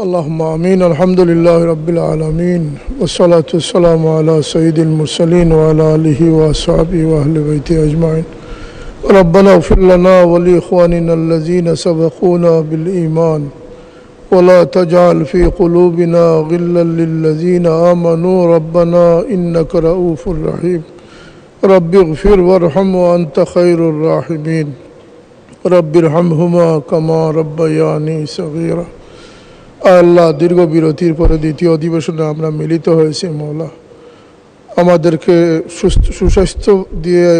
اللهم آمين. الحمد لله رب العالمين والصلاة والسلام على سيد المرسلين وعلى آله وأصحابه وأهل بيته أجمعين. ربنا اغفر لنا ولإخواننا الذين سبقونا بالإيمان ولا تجعل في قلوبنا غلا للذين آمنوا ربنا إنك رؤوف رحيم. رب اغفر وارحم وأنت خير الراحمين. رب ارحمهما كما ربياني صغيرا. আল্লাহ, দীর্ঘ বিরতির পরে দ্বিতীয় অধিবেশনে আমরা মিলিত হয়েছি। মওলা, আমাদেরকে সুস্বাস্থ্য দিয়ে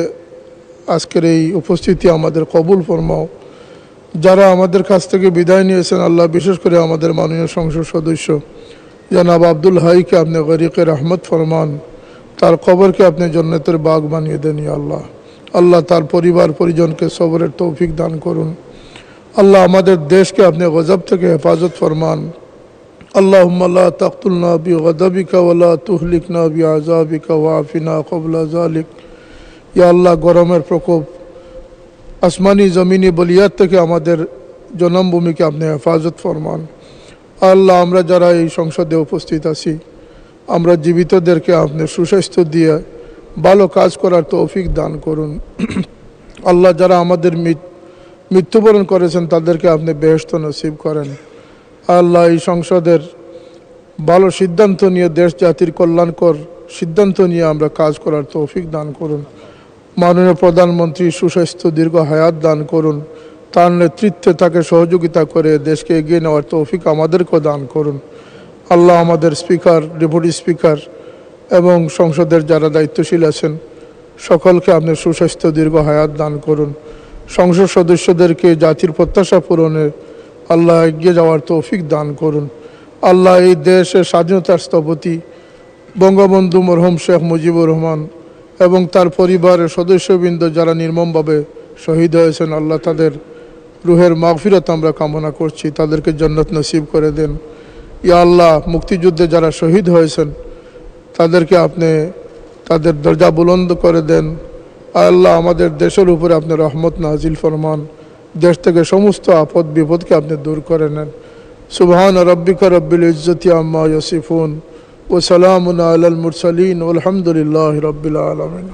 আজকের এই উপস্থিতি আমাদের কবুল ফরমাও। যারা আমাদের কাছ থেকে বিদায় নিয়েছেন আল্লাহ, বিশেষ করে আমাদের মাননীয় সংসদ সদস্য জনাব আব্দুল হাইকে আপনি গরিকে রহমত ফরমান, তার কবরকে আপনি জান্নাতের বাগ বানিয়ে দেন। আল্লাহ, আল্লাহ তার পরিবার পরিজনকে সবরের তৌফিক দান করুন। আল্লাহ, আমাদের দেশকে আপনি গজব থেকে হেফাজত ফরমান। আল্লাহুম্মা লা তাকতুলনা বিগযবিকা ওয়া লা তুহলিকনা বিআযাবিকা ওয়াফিনা ক্বাবলা যালিক। ইয়া আল্লাহ, গরমের প্রকোপ, আসমানি জমিনি বলিয়াত থেকে আমাদের জন্মভূমিকে আপনি হেফাজত ফরমান। আল্লাহ, আমরা যারা এই সংসদে উপস্থিত আছি, আমরা জীবিতদেরকে আপনি সুস্বাস্থ্য দিয়ে ভালো কাজ করার তৌফিক দান করুন। আল্লাহ, যারা আমাদের মৃত্যুবরণ করেছেন তাদেরকে আপনি বেহেশত নসিব করেন। আল্লাহ, এই সংসদের ভালো সিদ্ধান্ত নিয়ে দেশ জাতির কল্যাণকর সিদ্ধান্ত নিয়ে আমরা কাজ করার তৌফিক দান করুন। মাননীয় প্রধানমন্ত্রী সুস্বাস্থ্য দীর্ঘ হায়াত দান করুন। তার নেতৃত্বে তাকে সহযোগিতা করে দেশকে এগিয়ে নেওয়ার তৌফিক আমাদেরকেও দান করুন। আল্লাহ, আমাদের স্পিকার, ডেপুটি স্পিকার এবং সংসদের যারা দায়িত্বশীল আছেন সকলকে আপনি সুস্বাস্থ্য দীর্ঘ হায়াত দান করুন। সংসদ সদস্যদেরকে জাতির প্রত্যাশা পূরণে আল্লাহ এগিয়ে যাওয়ার তৌফিক দান করুন। আল্লাহ, এই দেশের স্বাধীনতার স্থপতি বঙ্গবন্ধু মরহুম শেখ মুজিবুর রহমান এবং তার পরিবারের সদস্যবৃন্দ যারা নির্মমভাবে শহীদ হয়েছেন, আল্লাহ তাদের রুহের মাগফিরাত আমরা কামনা করছি, তাদেরকে জান্নাত নসিব করে দেন। ইয়া আল্লাহ, মুক্তিযুদ্ধে যারা শহীদ হয়েছেন তাদেরকে আপনি তাদের দরজা বুলন্দ করে দেন। আল্লাহ, আমাদের দেশের উপরে আপনি রহমত নাজিল ফরমান, দেশ থেকে সমস্ত আপদ বিপদকে আপনি দূর করে নেন। সুবহান রাব্বিকা রব্বিল ইজ্জতি আম্মা ইয়াসিফুন ওয়া সালামুন আলাল মুরসালিন ওয়ালহামদুলিল্লাহি রাব্বিল আলামিন।